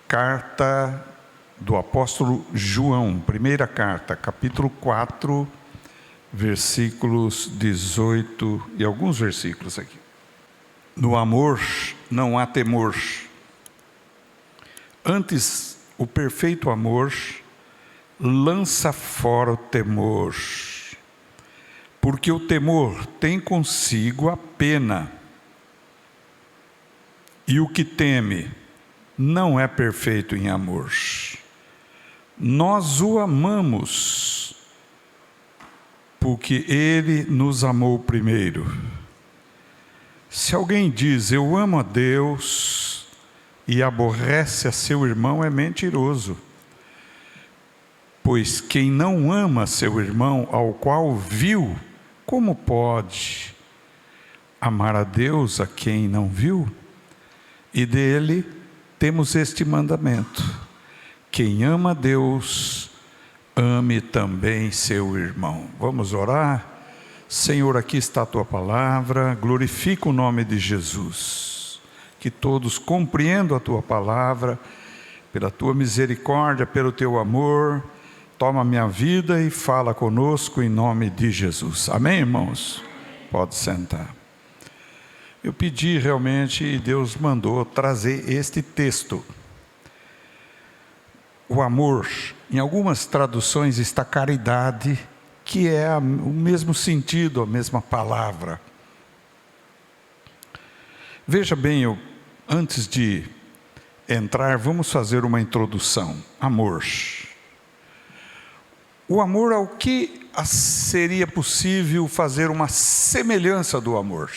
Carta do apóstolo João, primeira carta, capítulo 4, versículos 18 e alguns versículos aqui. No amor não há temor. Antes, o perfeito amor lança fora o temor, porque o temor tem consigo a pena, e o que teme não é perfeito em amor. Nós o amamos, porque Ele nos amou primeiro. Se alguém diz, eu amo a Deus, e aborrece a seu irmão, é mentiroso. Pois quem não ama seu irmão, ao qual viu, como pode amar a Deus a quem não viu? E dele temos este mandamento: quem ama a Deus, ame também seu irmão. Vamos orar? Senhor, aqui está a tua palavra, glorifica o nome de Jesus. Que todos compreendam a tua palavra, pela tua misericórdia, pelo teu amor. Toma minha vida e fala conosco em nome de Jesus. Amém, irmãos? Pode sentar. Eu pedi realmente e Deus mandou trazer este texto. O amor, em algumas traduções está caridade, que é o mesmo sentido, a mesma palavra. Veja bem, antes de entrar, vamos fazer uma introdução. Amor. O amor, ao que seria possível fazer uma semelhança do amor?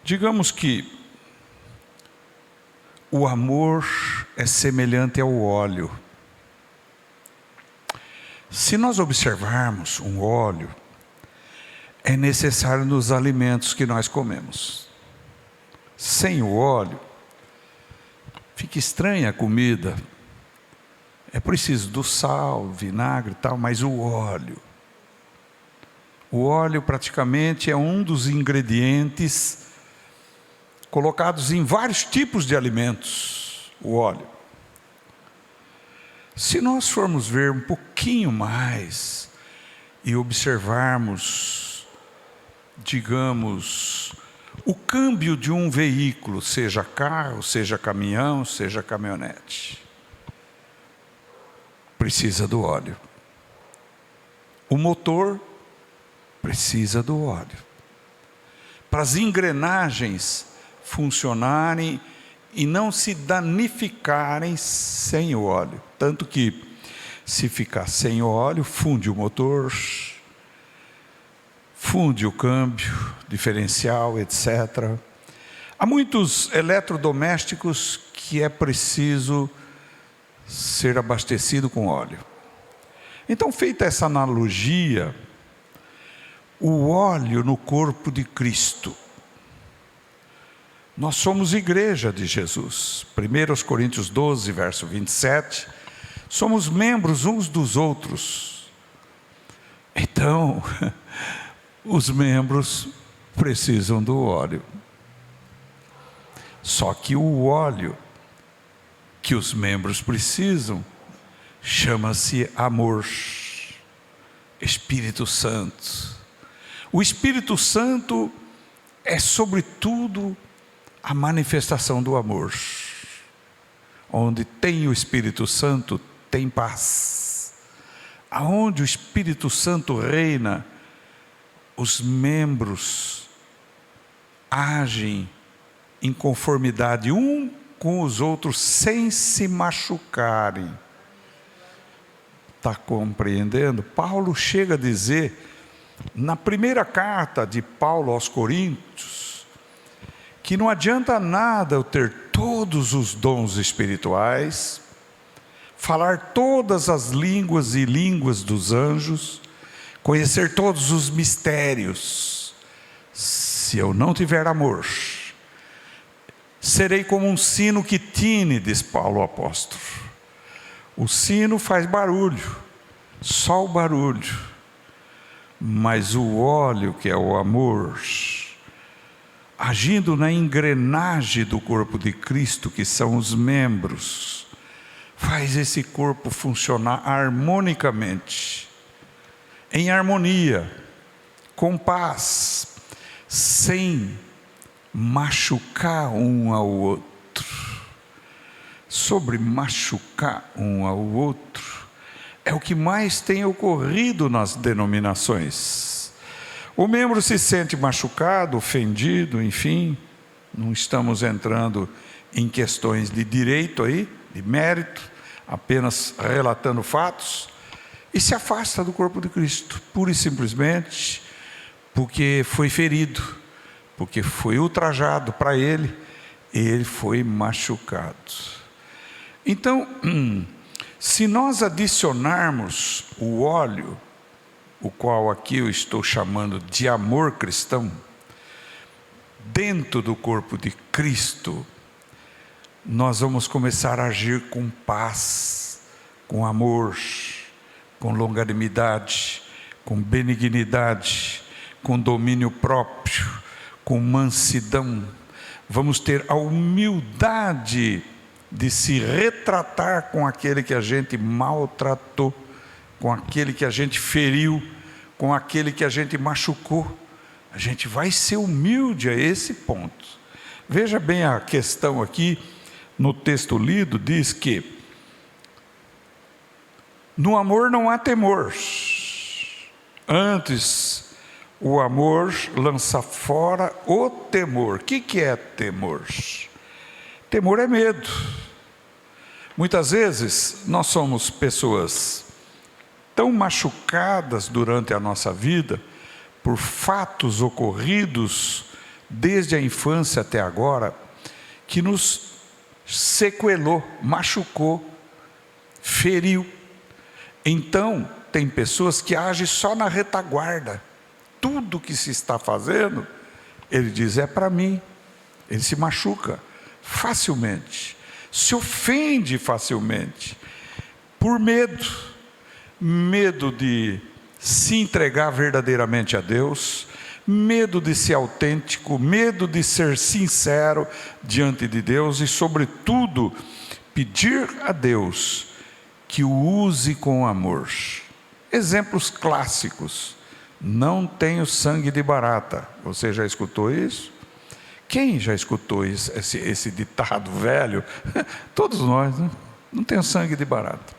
Digamos que o amor é semelhante ao óleo. Se nós observarmos um óleo, é necessário nos alimentos que nós comemos. Sem o óleo, fica estranha a comida. É preciso do sal, vinagre e tal, mas o óleo praticamente é um dos ingredientes colocados em vários tipos de alimentos, o óleo. Se nós formos ver um pouquinho mais e observarmos, digamos, o câmbio de um veículo, seja carro, seja caminhão, seja caminhonete, precisa do óleo. O motor precisa do óleo. Para as engrenagens funcionarem e não se danificarem sem o óleo. Tanto que, se ficar sem o óleo, funde o motor, funde o câmbio, diferencial, etc. Há muitos eletrodomésticos que é preciso ser abastecido com óleo. Então, feita essa analogia, o óleo no corpo de Cristo. Nós somos igreja de Jesus. 1 Coríntios 12, verso 27. Somos membros uns dos outros. Então, os membros precisam do óleo. Só que o óleo que os membros precisam chama-se amor. Espírito Santo. O Espírito Santo é, sobretudo, a manifestação do amor. Onde tem o Espírito Santo, tem paz. Aonde o Espírito Santo reina, os membros agem em conformidade um com os outros, sem se machucarem. Está compreendendo? Paulo chega a dizer, na primeira carta de Paulo aos Coríntios, que não adianta nada eu ter todos os dons espirituais, falar todas as línguas e línguas dos anjos, conhecer todos os mistérios, se eu não tiver amor, serei como um sino que tine, diz Paulo o apóstolo. O sino faz barulho, só o barulho, mas o óleo, que é o amor, agindo na engrenagem do corpo de Cristo, que são os membros, faz esse corpo funcionar harmonicamente, em harmonia, com paz, sem machucar um ao outro. Sobre machucar um ao outro, é o que mais tem ocorrido nas denominações. O membro se sente machucado, ofendido, enfim, não estamos entrando em questões de direito aí, de mérito, apenas relatando fatos, e se afasta do corpo de Cristo, pura e simplesmente porque foi ferido, porque foi ultrajado para ele, e ele foi machucado. Então, se nós adicionarmos o óleo, o qual aqui eu estou chamando de amor cristão, dentro do corpo de Cristo, nós vamos começar a agir com paz, com amor, com longanimidade, com benignidade, com domínio próprio, com mansidão. Vamos ter a humildade de se retratar com aquele que a gente maltratou, com aquele que a gente feriu, com aquele que a gente machucou. A gente vai ser humilde a esse ponto. Veja bem a questão aqui, no texto lido, diz que no amor não há temor. Antes, o amor lança fora o temor. O que é temor? Temor é medo. Muitas vezes nós somos pessoas tão machucadas durante a nossa vida, por fatos ocorridos desde a infância até agora, que nos sequelou, machucou, feriu. Então, tem pessoas que agem só na retaguarda. Tudo que se está fazendo, ele diz, é para mim. Ele se machuca facilmente, se ofende facilmente, por medo de se entregar verdadeiramente a Deus, medo de ser autêntico, medo de ser sincero diante de Deus e, sobretudo, pedir a Deus que o use com amor. Exemplos clássicos: não tenho sangue de barata. Você já escutou isso? Quem já escutou isso, esse ditado velho? Todos nós, né? Não tenho sangue de barata.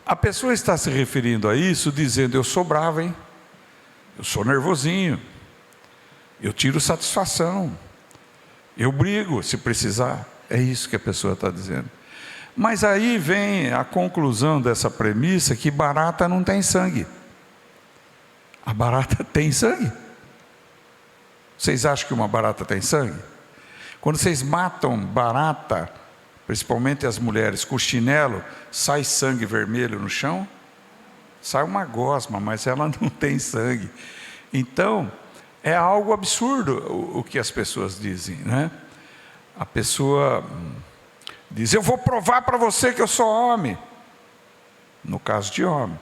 A pessoa está se referindo a isso dizendo, eu sou bravo, hein? Eu sou nervosinho, eu tiro satisfação, eu brigo se precisar. É isso que a pessoa está dizendo. Mas aí vem a conclusão dessa premissa, que barata não tem sangue. A barata tem sangue? Vocês acham que uma barata tem sangue? Quando vocês matam barata, principalmente as mulheres, com chinelo, sai sangue vermelho no chão? Sai uma gosma, mas ela não tem sangue. Então, é algo absurdo o que as pessoas dizem, né? A pessoa diz, eu vou provar para você que eu sou homem. No caso de homem.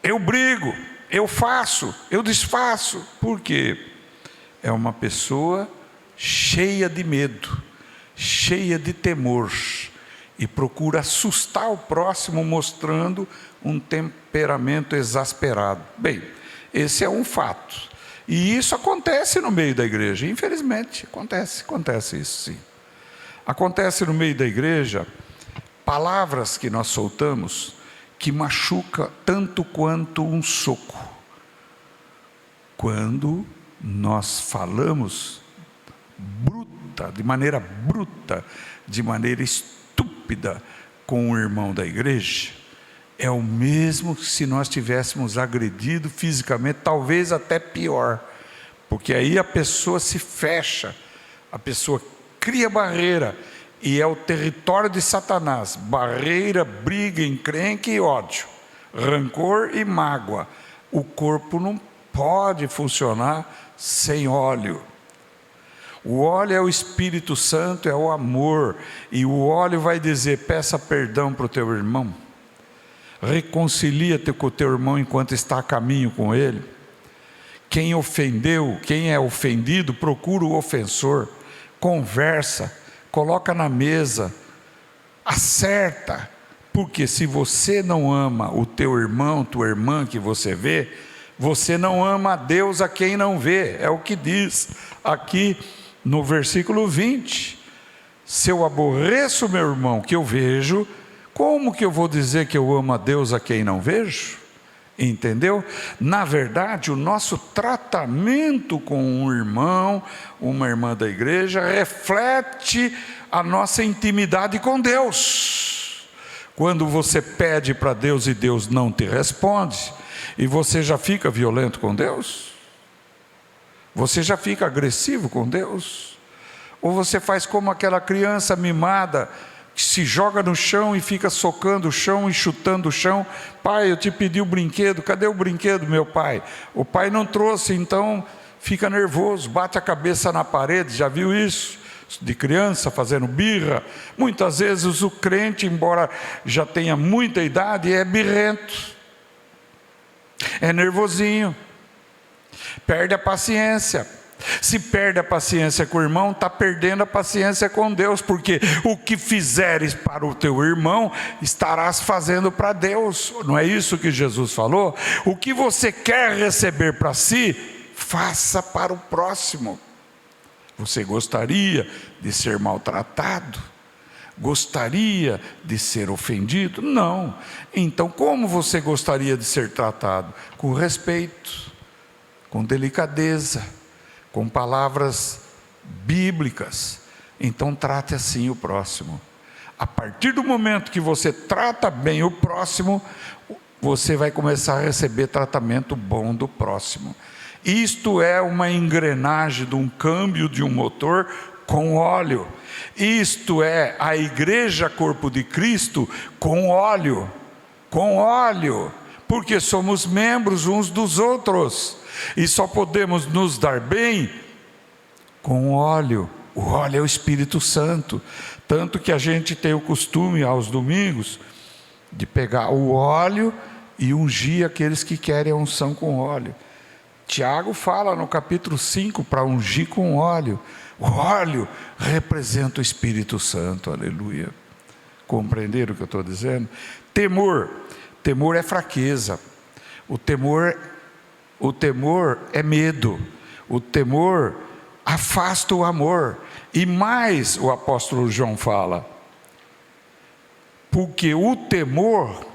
Eu brigo, eu faço, eu desfaço. Por quê? É uma pessoa cheia de medo, cheia de temor, e procura assustar o próximo mostrando um temperamento exasperado. Bem, esse é um fato, e isso acontece no meio da igreja, infelizmente, acontece isso sim. Acontece no meio da igreja, palavras que nós soltamos, que machuca tanto quanto um soco, quando nós falamos de maneira bruta, de maneira estúpida com o irmão da igreja, é o mesmo que se nós tivéssemos agredido fisicamente, talvez até pior, porque aí a pessoa se fecha, a pessoa cria barreira, e é o território de Satanás, barreira, briga, encrenca e ódio, rancor e mágoa. O corpo não pode funcionar sem óleo. O óleo é o Espírito Santo, é o amor, e o óleo vai dizer, peça perdão para o teu irmão, reconcilia-te com o teu irmão enquanto está a caminho com ele, Quem ofendeu, quem é ofendido, procura o ofensor, conversa, coloca na mesa, acerta, porque se você não ama o teu irmão, tua irmã que você vê, você não ama a Deus a quem não vê. É o que diz aqui no versículo 20. Se eu aborreço meu irmão que eu vejo, como que eu vou dizer que eu amo a Deus a quem não vejo? Entendeu? Na verdade, o nosso tratamento com um irmão, uma irmã da igreja, reflete a nossa intimidade com Deus. Quando você pede para Deus e Deus não te responde, e você já fica violento com Deus? Você já fica agressivo com Deus? Ou você faz como aquela criança mimada, que se joga no chão e fica socando o chão e chutando o chão? Pai, eu te pedi o brinquedo, cadê o brinquedo, meu pai? O pai não trouxe, então fica nervoso, bate a cabeça na parede. Já viu isso? De criança fazendo birra. Muitas vezes o crente, embora já tenha muita idade, é birrento, é nervosinho, perde a paciência. Se perde a paciência com o irmão, está perdendo a paciência com Deus, porque o que fizeres para o teu irmão, estarás fazendo para Deus. Não é isso que Jesus falou? O que você quer receber para si, faça para o próximo. Você gostaria de ser maltratado? Gostaria de ser ofendido? Não. Então, como você gostaria de ser tratado? Com respeito, com delicadeza, com palavras bíblicas. Então trate assim o próximo. A partir do momento que você trata bem o próximo, você vai começar a receber tratamento bom do próximo. Isto é uma engrenagem de um câmbio de um motor com óleo. Isto é a igreja corpo de Cristo com óleo, porque somos membros uns dos outros. E só podemos nos dar bem com óleo. O óleo é o Espírito Santo. Tanto que a gente tem o costume aos domingos de pegar o óleo e ungir aqueles que querem a unção com óleo. Tiago fala no capítulo 5 para ungir com óleo. O óleo representa o Espírito Santo, aleluia. Compreenderam o que eu estou dizendo? Temor é fraqueza. O temor é medo. O temor afasta o amor. E mais, o apóstolo João fala, porque o temor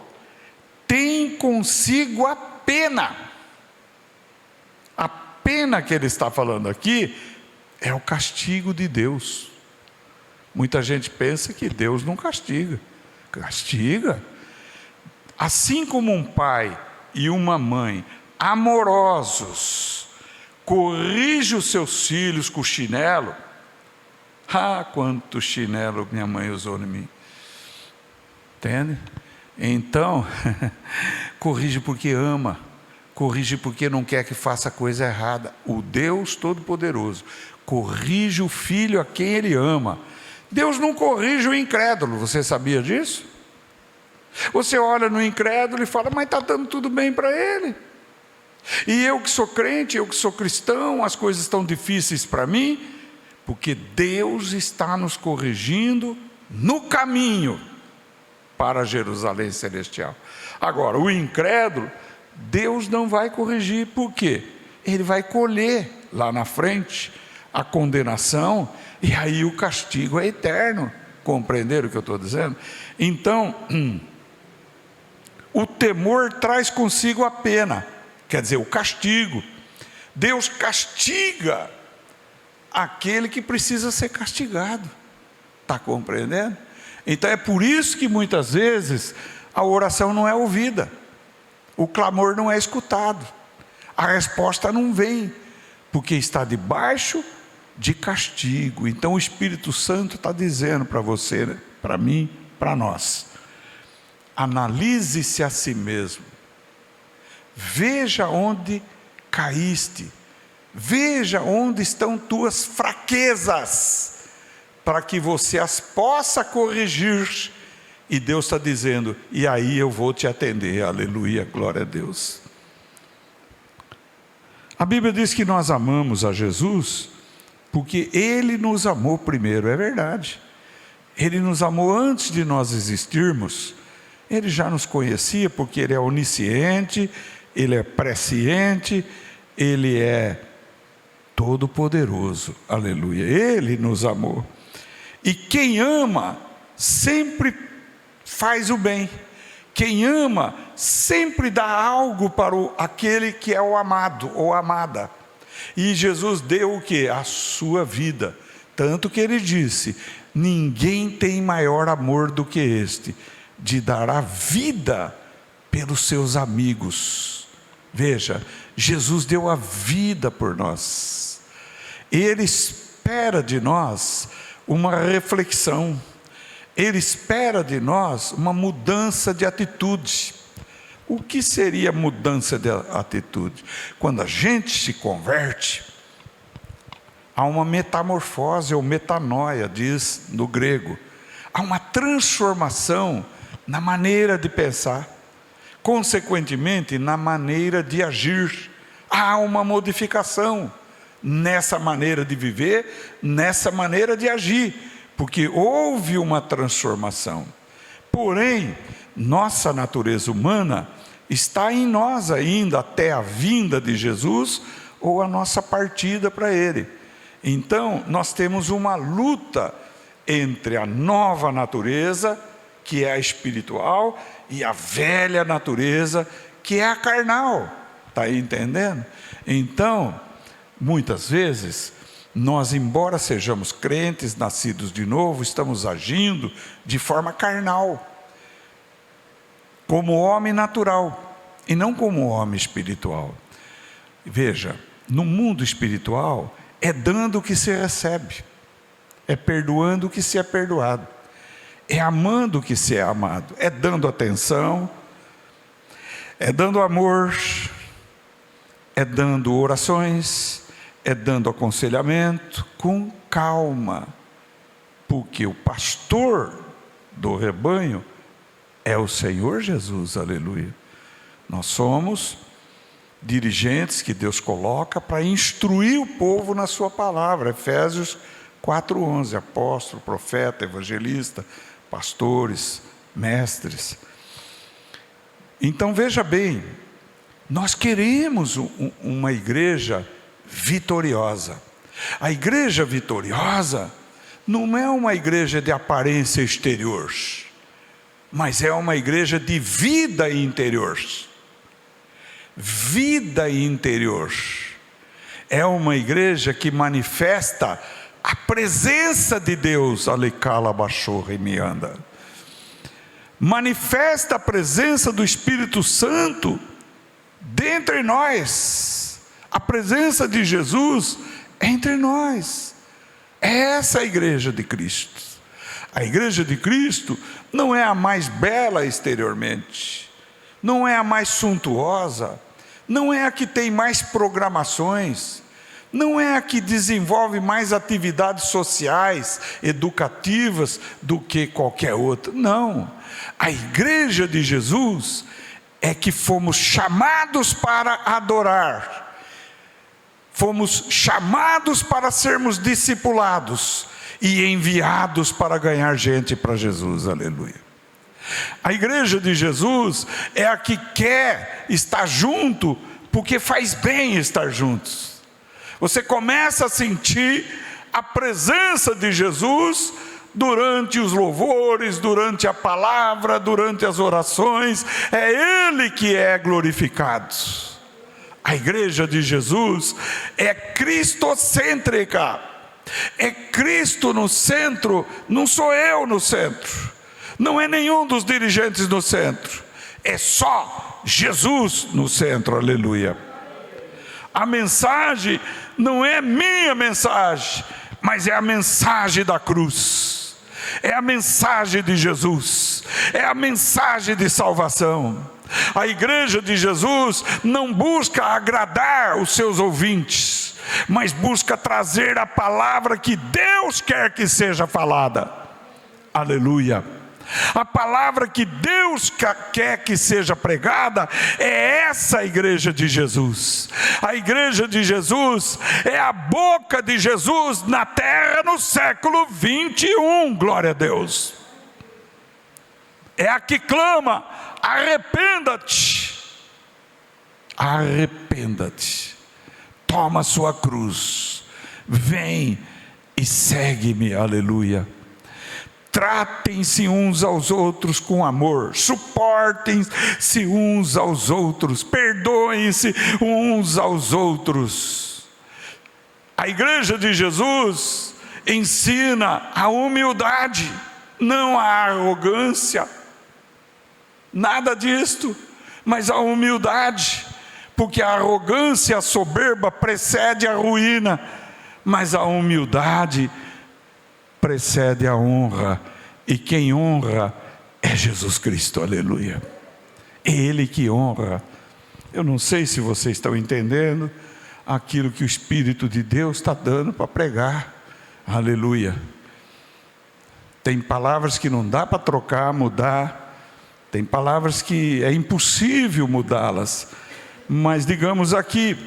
tem consigo a pena. A pena que ele está falando aqui é o castigo de Deus. Muita gente pensa que Deus não castiga. Castiga. Assim como um pai e uma mãe amorosos corrige os seus filhos com chinelo. Quanto chinelo minha mãe usou em mim. Entende? Então, corrige porque ama, corrige porque não quer que faça coisa errada. O Deus Todo-Poderoso corrige o filho a quem Ele ama. Deus não corrige o incrédulo, você sabia disso? Você olha no incrédulo e fala, mas está dando tudo bem para ele. E eu que sou crente, eu que sou cristão, as coisas estão difíceis para mim, porque Deus está nos corrigindo no caminho para Jerusalém Celestial. Agora, o incrédulo, Deus não vai corrigir, por quê? Ele vai colher lá na frente a condenação, e aí o castigo é eterno. Compreenderam o que eu estou dizendo? Então, o temor traz consigo a pena, quer dizer, o castigo. Deus castiga aquele que precisa ser castigado. Está compreendendo? Então é por isso que muitas vezes a oração não é ouvida, o clamor não é escutado, a resposta não vem, porque está debaixo de castigo. Então o Espírito Santo está dizendo para você, né? Para mim, para nós: analise-se a si mesmo, veja onde caíste, veja onde estão tuas fraquezas, para que você as possa corrigir. E Deus está dizendo, e aí eu vou te atender. Aleluia, glória a Deus. A Bíblia diz que nós amamos a Jesus porque Ele nos amou primeiro. É verdade. Ele nos amou antes de nós existirmos. Ele já nos conhecia porque Ele é onisciente, Ele é presciente, Ele é todo-poderoso. Aleluia. Ele nos amou. E quem ama sempre faz o bem. Quem ama sempre dá algo para aquele que é o amado ou amada. E Jesus deu o quê? A sua vida. Tanto que Ele disse: ninguém tem maior amor do que este, de dar a vida pelos seus amigos. Veja, Jesus deu a vida por nós. Ele espera de nós uma reflexão. Ele espera de nós uma mudança de atitude. O que seria mudança de atitude? Quando a gente se converte, há uma metamorfose ou metanoia, diz no grego. Há uma transformação na maneira de pensar, consequentemente na maneira de agir. Há uma modificação nessa maneira de viver, nessa maneira de agir, porque houve uma transformação. Porém, nossa natureza humana está em nós ainda até a vinda de Jesus ou a nossa partida para Ele. Então, nós temos uma luta entre a nova natureza, que é a espiritual, e a velha natureza, que é a carnal. Está entendendo? Então, muitas vezes, nós, embora sejamos crentes, nascidos de novo, estamos agindo de forma carnal, como homem natural, e não como homem espiritual. Veja, no mundo espiritual, é dando o que se recebe, é perdoando o que se é perdoado, é amando o que se é amado, é dando atenção, é dando amor, é dando orações, é dando aconselhamento com calma, porque o pastor do rebanho é o Senhor Jesus, aleluia. Nós somos dirigentes que Deus coloca para instruir o povo na sua palavra. Efésios 4:11, apóstolo, profeta, evangelista, pastores, mestres. Então veja bem, nós queremos uma igreja vitoriosa. A igreja vitoriosa não é uma igreja de aparência exterior, mas é uma igreja de vida interior. Vida interior. É uma igreja que manifesta a presença de Deus. Alecala bachorra e me anda. Manifesta a presença do Espírito Santo dentre nós. A presença de Jesus entre nós. É essa a igreja de Cristo. A igreja de Cristo não é a mais bela exteriormente, não é a mais suntuosa, não é a que tem mais programações, não é a que desenvolve mais atividades sociais, educativas do que qualquer outra. Não, a igreja de Jesus é que fomos chamados para adorar, fomos chamados para sermos discipulados e enviados para ganhar gente para Jesus, aleluia. A igreja de Jesus é a que quer estar junto, porque faz bem estar juntos. Você começa a sentir a presença de Jesus durante os louvores, durante a palavra, durante as orações. É Ele que é glorificado. A igreja de Jesus é cristocêntrica. É Cristo no centro, não sou eu no centro. Não é nenhum dos dirigentes no centro, é só Jesus no centro, aleluia. A mensagem não é minha mensagem, mas é a mensagem da cruz, é a mensagem de Jesus, é a mensagem de salvação. A igreja de Jesus não busca agradar os seus ouvintes, mas busca trazer a palavra que Deus quer que seja falada, aleluia. A palavra que Deus quer que seja pregada é essa igreja de Jesus. A igreja de Jesus é a boca de Jesus na terra no século 21, glória a Deus. É a que clama: arrependa-te, arrependa-te, toma a sua cruz, vem e segue-me, aleluia. Tratem-se uns aos outros com amor, suportem-se uns aos outros, perdoem-se uns aos outros. A igreja de Jesus ensina a humildade, não a arrogância, nada disto, mas a humildade, porque a arrogância e a soberba precede a ruína, mas a humildade precede a honra, e quem honra é Jesus Cristo, aleluia. É Ele que honra. Eu não sei se vocês estão entendendo aquilo que o Espírito de Deus está dando para pregar, aleluia. Tem palavras que não dá para trocar, mudar, tem palavras que é impossível mudá-las, mas digamos aqui,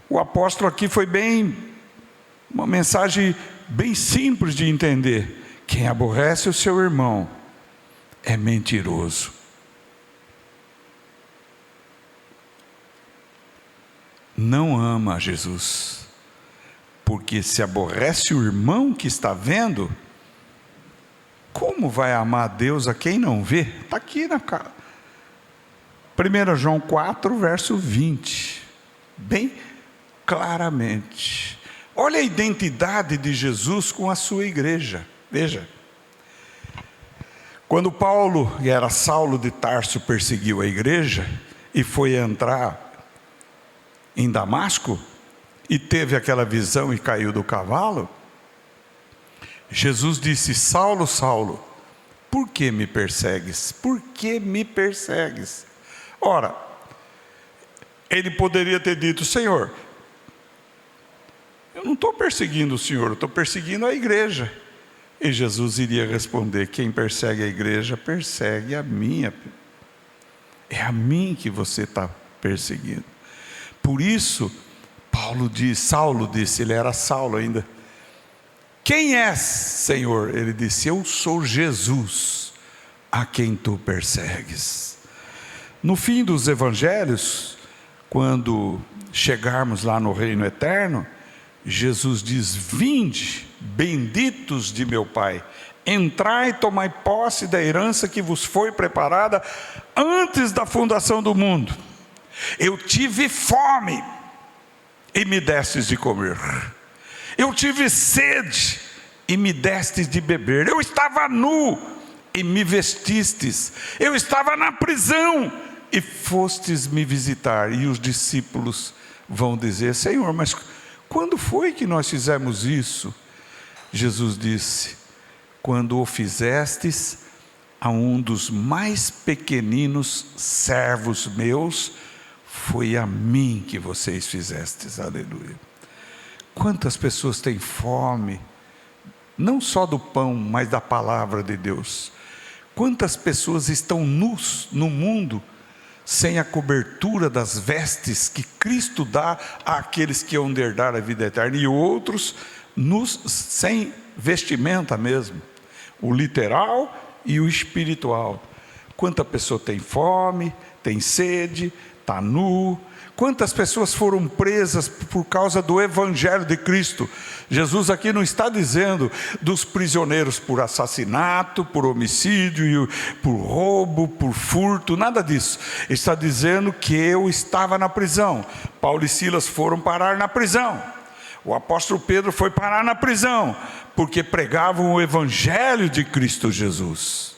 o apóstolo aqui foi uma mensagem bem simples de entender: quem aborrece o seu irmão é mentiroso. Não ama Jesus, porque se aborrece o irmão que está vendo, como vai amar a Deus a quem não vê? Está aqui na 1 João 4, verso 20, bem claramente. Olha a identidade de Jesus com a sua igreja. Veja, quando Paulo, que era Saulo de Tarso, perseguiu a igreja e foi entrar em Damasco e teve aquela visão e caiu do cavalo, Jesus disse: Saulo, Saulo, por que me persegues? Por que me persegues? Ora, ele poderia ter dito: Senhor, eu não estou perseguindo o Senhor, eu estou perseguindo a igreja. E Jesus iria responder: quem persegue a igreja, persegue a minha. É a mim que você está perseguindo. Por isso, Saulo disse, ele era Saulo ainda: quem és, Senhor? Ele disse: eu sou Jesus, a quem tu persegues. No fim dos evangelhos, quando chegarmos lá no reino eterno, Jesus diz: vinde, benditos de meu Pai, entrai e tomai posse da herança que vos foi preparada antes da fundação do mundo. Eu tive fome e me destes de comer, eu tive sede e me destes de beber, eu estava nu e me vestistes, eu estava na prisão e fostes me visitar. E os discípulos vão dizer: Senhor, mas quando foi que nós fizemos isso? Jesus disse: quando o fizestes a um dos mais pequeninos servos meus, foi a mim que vocês fizestes, aleluia. Quantas pessoas têm fome, não só do pão, mas da palavra de Deus? Quantas pessoas estão nus no mundo, sem a cobertura das vestes que Cristo dá àqueles que hão de herdar a vida eterna, e outros nus, sem vestimenta mesmo, o literal e o espiritual. Quanta pessoa tem fome, tem sede, está nu. Quantas pessoas foram presas por causa do Evangelho de Cristo? Jesus aqui não está dizendo dos prisioneiros por assassinato, por homicídio, por roubo, por furto, nada disso. Ele está dizendo que eu estava na prisão. Paulo e Silas foram parar na prisão. O apóstolo Pedro foi parar na prisão, porque pregavam o Evangelho de Cristo Jesus.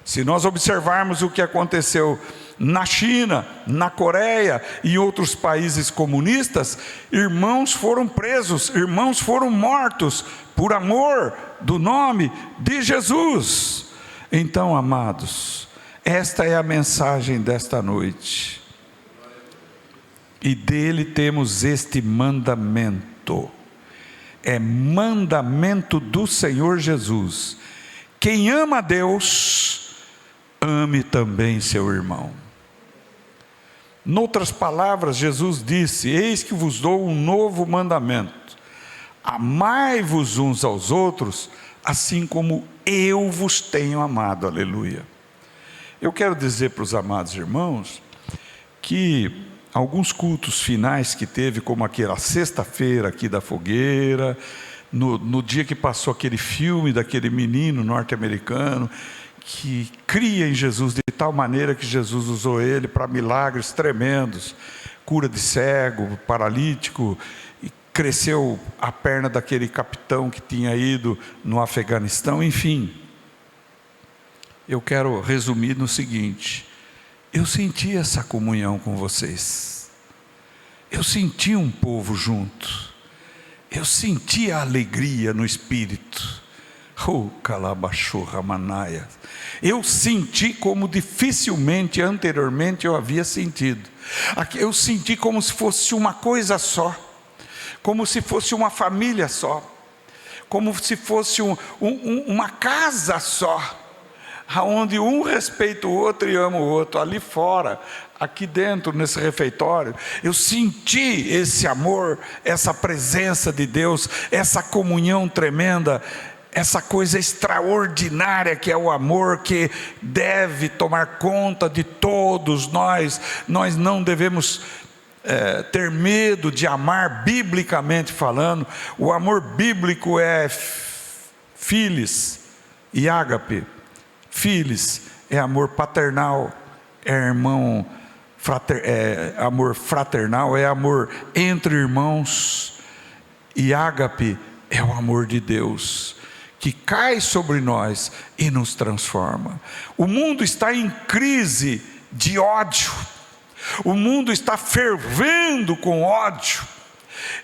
Se nós observarmos o que aconteceu na China, na Coreia e em outros países comunistas, irmãos foram presos, irmãos foram mortos por amor do nome de Jesus. Então, amados, esta é a mensagem desta noite, e dele temos este mandamento, é mandamento do Senhor Jesus: quem ama a Deus, ame também seu irmão. Noutras palavras, Jesus disse: eis que vos dou um novo mandamento, amai-vos uns aos outros, assim como eu vos tenho amado. Aleluia. Eu quero dizer para os amados irmãos que alguns cultos finais que teve, como aquela sexta-feira aqui da fogueira, no dia que passou aquele filme daquele menino norte-americano que cria em Jesus de tal maneira que Jesus usou ele para milagres tremendos, cura de cego, paralítico, e cresceu a perna daquele capitão que tinha ido no Afeganistão, enfim. Eu quero resumir no seguinte: eu senti essa comunhão com vocês, eu senti um povo junto, eu senti a alegria no Espírito. Eu senti como dificilmente anteriormente eu havia sentido. Eu senti como se fosse uma coisa só, como se fosse uma família só, como se fosse uma casa só, onde um respeita o outro e ama o outro. Ali fora, aqui dentro nesse refeitório, eu senti esse amor, essa presença de Deus, essa comunhão tremenda, essa coisa extraordinária que é o amor, que deve tomar conta de todos nós. Nós não devemos ter medo de amar, biblicamente falando. O amor bíblico é filis e ágape. Filis é amor paternal, é amor fraternal, é amor entre irmãos. E ágape é o amor de Deus, que cai sobre nós e nos transforma. O mundo está em crise de ódio, o mundo está fervendo com ódio,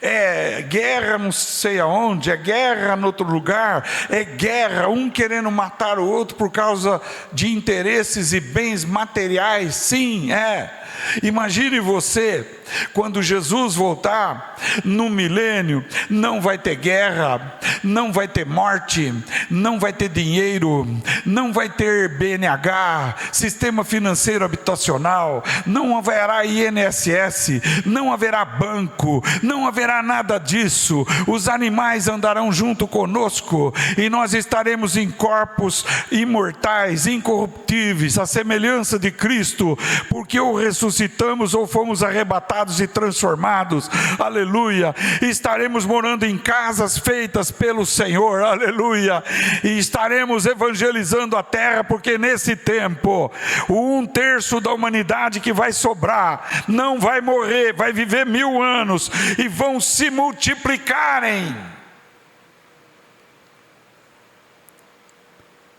é guerra não sei aonde, é guerra em outro lugar, é guerra, um querendo matar o outro por causa de interesses e bens materiais. Sim, imagine você, quando Jesus voltar no milênio, não vai ter guerra, não vai ter morte, não vai ter dinheiro, não vai ter BNH, sistema financeiro habitacional, não haverá INSS, não haverá banco, não haverá nada disso. Os animais andarão junto conosco e nós estaremos em corpos imortais, incorruptíveis, à semelhança de Cristo, porque ou ressuscitamos ou fomos arrebatados e transformados. Aleluia. Estaremos morando em casas feitas pelo Senhor. Aleluia. E estaremos evangelizando a terra, porque nesse tempo o 1/3 da humanidade que vai sobrar não vai morrer, vai viver 1000 anos e vão se multiplicarem.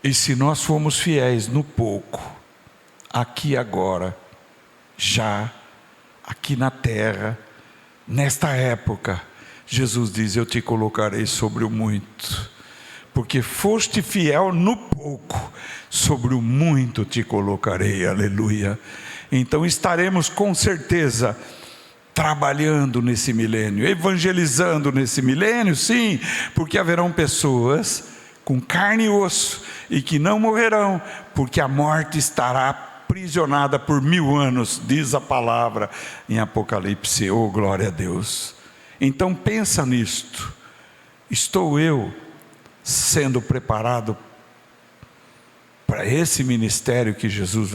E se nós formos fiéis no pouco, aqui agora, já aqui na terra, nesta época, Jesus diz: eu te colocarei sobre o muito, porque foste fiel no pouco, sobre o muito te colocarei. Aleluia. Então estaremos com certeza trabalhando nesse milênio, evangelizando nesse milênio, sim, porque haverão pessoas com carne e osso e que não morrerão, porque a morte estará aprisionada por 1000 anos, diz a palavra em Apocalipse. Oh, glória a Deus. Então pensa nisto: estou eu sendo preparado para esse ministério que Jesus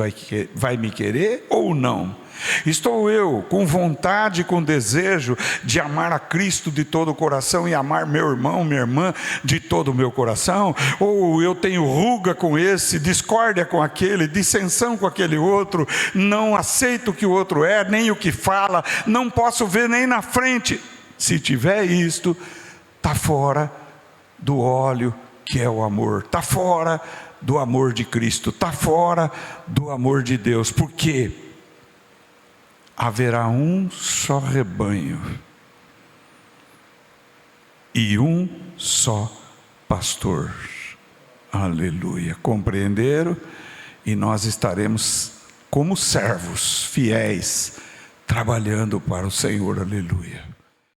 vai me querer ou não? Estou eu com vontade, com desejo de amar a Cristo de todo o coração e amar meu irmão, minha irmã de todo o meu coração? Ou eu tenho ruga com esse, discórdia com aquele, dissensão com aquele outro, não aceito o que o outro é, nem o que fala, não posso ver nem na frente? Se tiver isto, está fora do óleo que é o amor, está fora do amor de Cristo, está fora do amor de Deus. Por quê? Haverá um só rebanho e um só pastor. Aleluia. Compreenderam? E nós estaremos como servos fiéis, trabalhando para o Senhor. Aleluia.